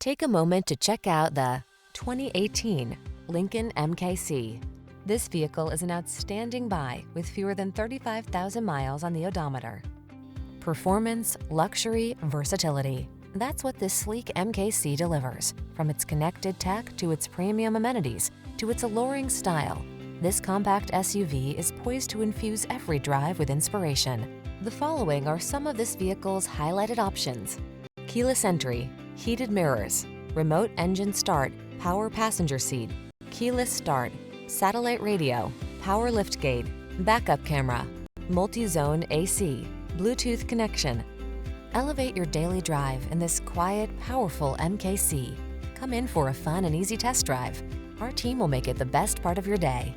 Take a moment to check out the 2018 Lincoln MKC. This vehicle is an outstanding buy with fewer than 35,000 miles on the odometer. Performance, luxury, versatility. That's what this sleek MKC delivers. From its connected tech to its premium amenities to its alluring style, this compact SUV is poised to infuse every drive with inspiration. The following are some of this vehicle's highlighted options: keyless entry, heated mirrors, remote engine start, power passenger seat, keyless start, satellite radio, power liftgate, backup camera, multi-zone AC, Bluetooth connection. Elevate your daily drive in this quiet, powerful MKC. Come in for a fun and easy test drive. Our team will make it the best part of your day.